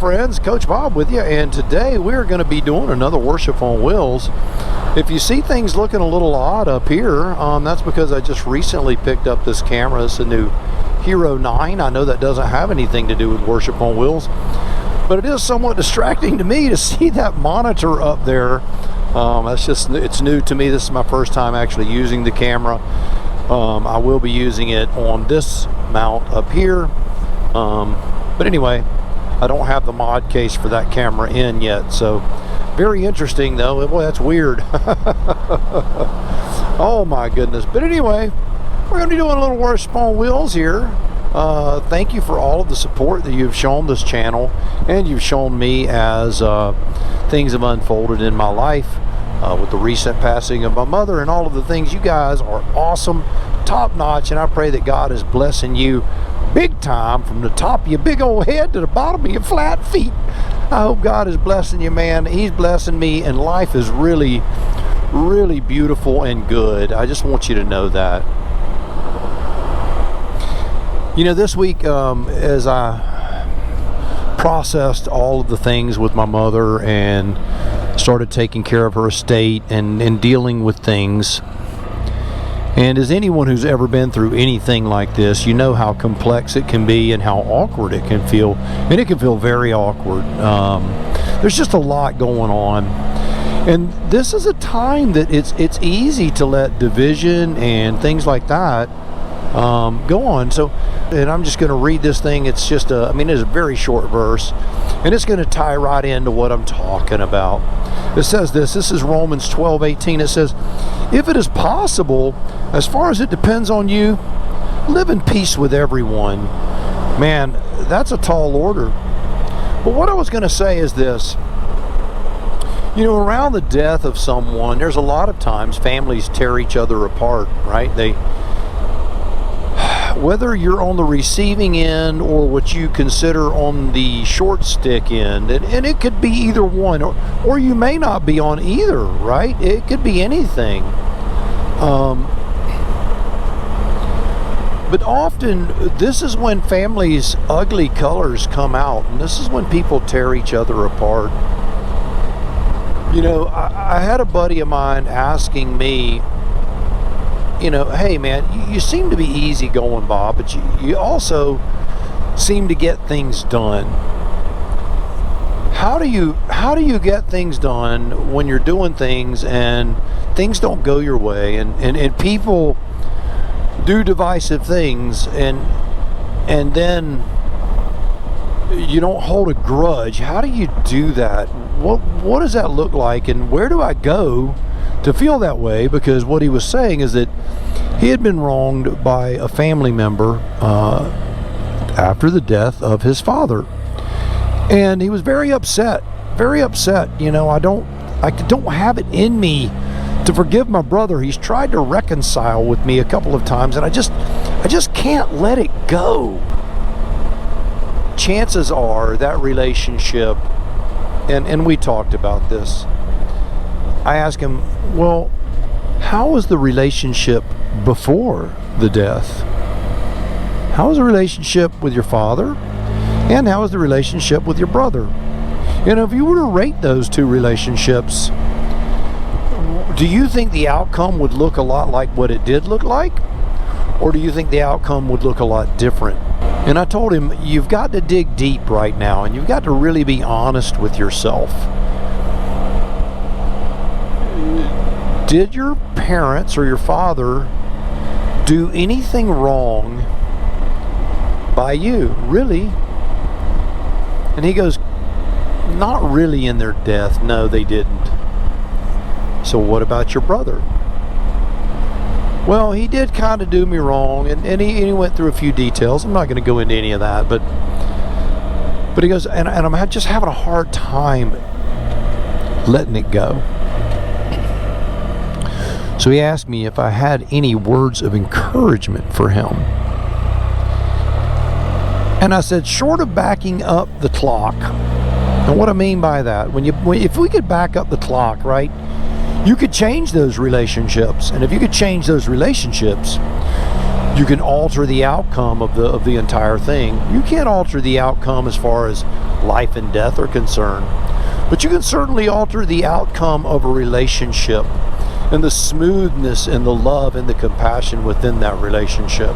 friends, Coach Bob with you, and today we're going to be doing another Worship on Wheels. If you see things looking a little odd up here, that's because I just recently picked up this camera. It's a new Hero 9. I know that doesn't have anything to do with Worship on Wheels, but it is somewhat distracting to me to see that monitor up there. It's new to me. This is my first time actually using the camera. I will be using it on this mount up here. But anyway, I don't have the mod case for that camera in yet, so very interesting though. Boy, that's weird. Oh my goodness. But anyway, we're going to be doing a little Worship on Wheels here. Thank you for all of the support that you've shown this channel and you've shown me as things have unfolded in my life with the recent passing of my mother and all of the things. You guys are awesome, top notch, and I pray that God is blessing you big time from the top of your big old head to the bottom of your flat feet. I hope God is blessing you, man. He's blessing me, and life is really, really beautiful and good. I just want you to know that. You know, this week as I processed all of the things with my mother and started taking care of her estate and dealing with things, and as anyone who's ever been through anything like this, you know how complex it can be and how awkward it can feel. And it can feel very awkward. There's just a lot going on. And this is a time that it's easy to let division and things like that go on. So, and I'm just going to read this thing. It's just it's a very short verse, and it's going to tie right into what I'm talking about. It says this is Romans 12:18. It says, if it is possible, as far as it depends on you, live in peace with everyone. Man, that's a tall order. But what I was going to say is this. You know, around the death of someone, there's a lot of times families tear each other apart, right? Whether you're on the receiving end or what you consider on the short stick end, and it could be either one, or you may not be on either, right? It could be anything. But often this is when families' ugly colors come out, and this is when people tear each other apart. You know, I had a buddy of mine asking me, you know, hey man, you seem to be easygoing, Bob, but you also seem to get things done. How do you get things done when you're doing things and things don't go your way and people do divisive things and then you don't hold a grudge? How do you do that? What does that look like, and where do I go to feel that way? Because what he was saying is that he had been wronged by a family member after the death of his father, and he was very upset. You know, I don't have it in me to forgive my brother. He's tried to reconcile with me a couple of times, and I just can't let it go. Chances are that relationship, and we talked about this. I asked him, well, how was the relationship before the death? How was the relationship with your father? And how was the relationship with your brother? And if you were to rate those two relationships, do you think the outcome would look a lot like what it did look like? Or do you think the outcome would look a lot different? And I told him, you've got to dig deep right now, and you've got to really be honest with yourself. Did your parents or your father do anything wrong by you, really? And he goes, not really in their death. No, they didn't. So what about your brother? Well, he did kind of do me wrong, and he went through a few details. I'm not going to go into any of that, but he goes, and I'm just having a hard time letting it go. So he asked me if I had any words of encouragement for him. And I said, short of backing up the clock. And what I mean by that, if we could back up the clock, right, you could change those relationships. And if you could change those relationships, you can alter the outcome of the entire thing. You can't alter the outcome as far as life and death are concerned. But you can certainly alter the outcome of a relationship and the smoothness and the love and the compassion within that relationship.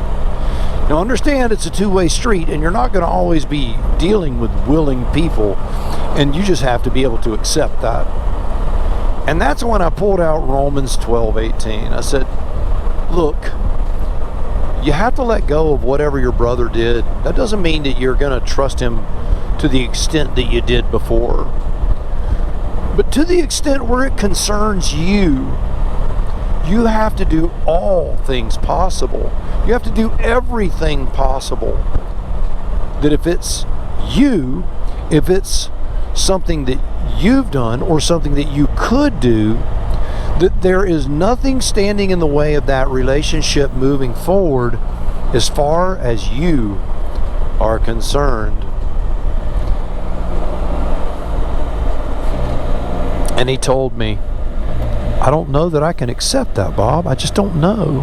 Now understand, it's a two-way street, and you're not going to always be dealing with willing people, and you just have to be able to accept that. And that's when I pulled out Romans 12:18. I said, look, you have to let go of whatever your brother did. That doesn't mean that you're going to trust him to the extent that you did before. But to the extent where it concerns you, you have to do all things possible. You have to do everything possible. That if it's you, if it's something that you've done or something that you could do, that there is nothing standing in the way of that relationship moving forward as far as you are concerned. And he told me, I don't know that I can accept that, Bob. I just don't know.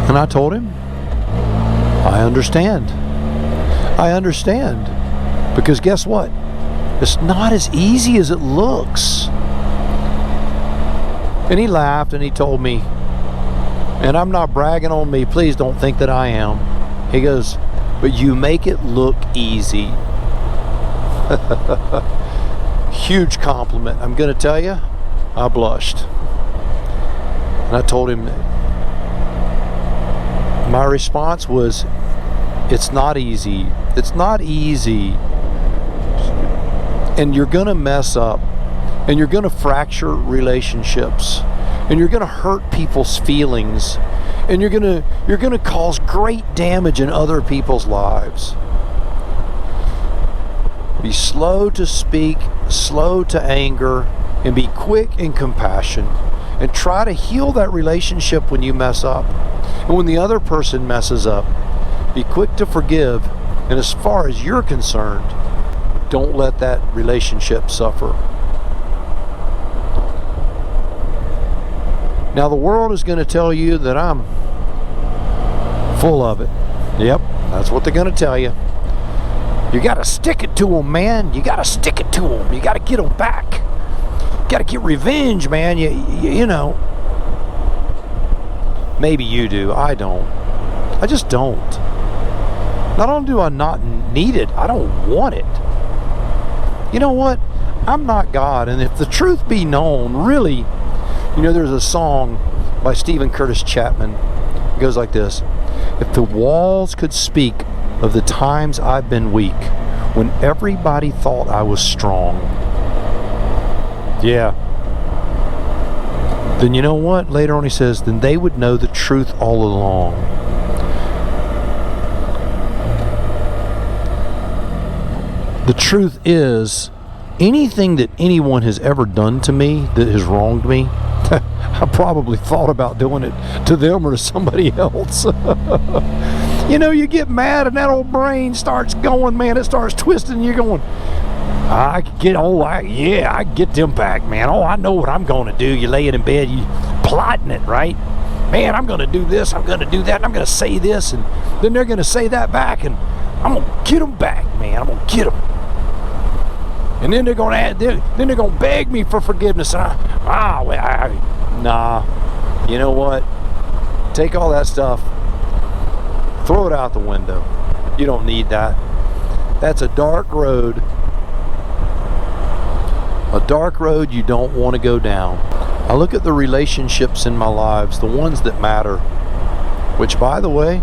And I told him, I understand. I understand. Because guess what? It's not as easy as it looks. And he laughed and he told me, and I'm not bragging on me, please don't think that I am. He goes, but you make it look easy. Huge compliment. I'm going to tell you, I blushed. And I told him, my response was, it's not easy. It's not easy. And you're going to mess up. And you're going to fracture relationships. And you're going to hurt people's feelings. And you're going to cause great damage in other people's lives. Be slow to speak, slow to anger, and be quick in compassion. And try to heal that relationship when you mess up. And when the other person messes up, be quick to forgive. And as far as you're concerned, don't let that relationship suffer. Now the world is going to tell you that I'm full of it. Yep, that's what they're going to tell you. You got to stick it to them, man. You got to stick it to them. You got to get them back. You got to get revenge, man. You know. Maybe you do. I don't. I just don't. Not only do I not need it, I don't want it. You know what? I'm not God. And if the truth be known, really, you know, there's a song by Stephen Curtis Chapman. It goes like this. If the walls could speak of the times I've been weak, when everybody thought I was strong. Yeah. Then you know what? Later on he says, then they would know the truth all along. The truth is, anything that anyone has ever done to me that has wronged me, I probably thought about doing it to them or to somebody else. You know, you get mad and that old brain starts going, man, it starts twisting. You're going, I get them back, man. Oh, I know what I'm going to do. You lay it in bed, you plotting it, right? Man, I'm going to do this, I'm going to do that, and I'm going to say this, and then they're going to say that back, and I'm going to get them back, man. I'm going to get them. And then they're going to beg me for forgiveness. And nah. You know what? Take all that stuff, throw it out the window. You don't need that. That's a dark road. A dark road you don't want to go down. I look at the relationships in my lives, the ones that matter, which, by the way,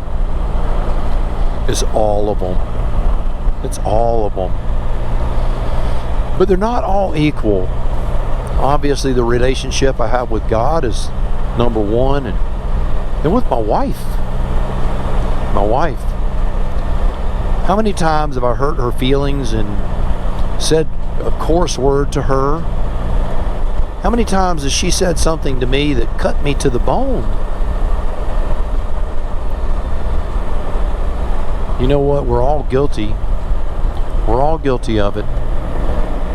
is all of them. It's all of them. But they're not all equal. Obviously, the relationship I have with God is number one, and then with my wife. My wife. How many times have I hurt her feelings and said a coarse word to her? How many times has she said something to me that cut me to the bone? You know what? We're all guilty. We're all guilty of it.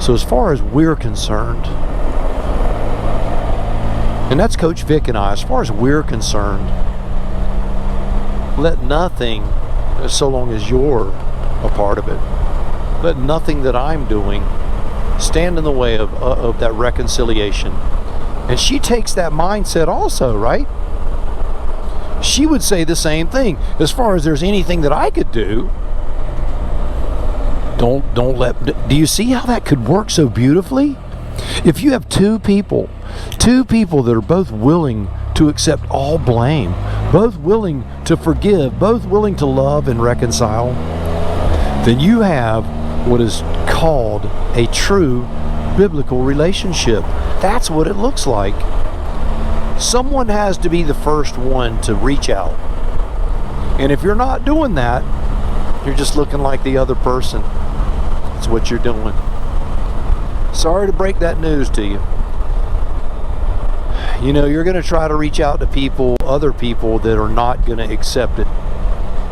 So as far as we're concerned, and that's Coach Vic and I, as far as we're concerned, let nothing, so long as you're a part of it. Let nothing that I'm doing stand in the way of that reconciliation. And she takes that mindset also, right? She would say the same thing. As far as there's anything that I could do, don't let. Do you see how that could work so beautifully? If you have two people that are both willing to accept all blame, both willing to forgive, both willing to love and reconcile, then you have what is called a true biblical relationship. That's what it looks like. Someone has to be the first one to reach out. And if you're not doing that, you're just looking like the other person. That's what you're doing. Sorry to break that news to you. You know, you're going to try to reach out to people, other people that are not going to accept it.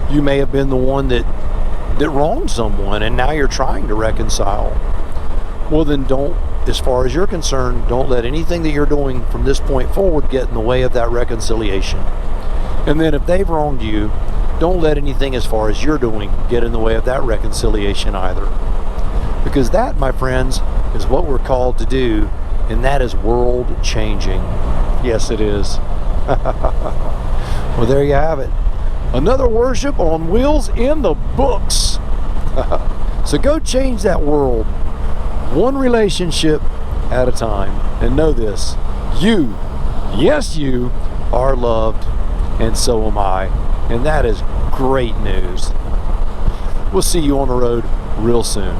You may have been the one that wronged someone, and now you're trying to reconcile. Well, then don't, as far as you're concerned, don't let anything that you're doing from this point forward get in the way of that reconciliation. And then if they've wronged you, don't let anything as far as you're doing get in the way of that reconciliation either. Because that, my friends, is what we're called to do, and that is world changing. Yes, it is. Well, there you have it. Another worship on wheels in the books. So go change that world, one relationship at a time. And know this, you, yes, you are loved, and so am I. And that is great news. We'll see you on the road real soon.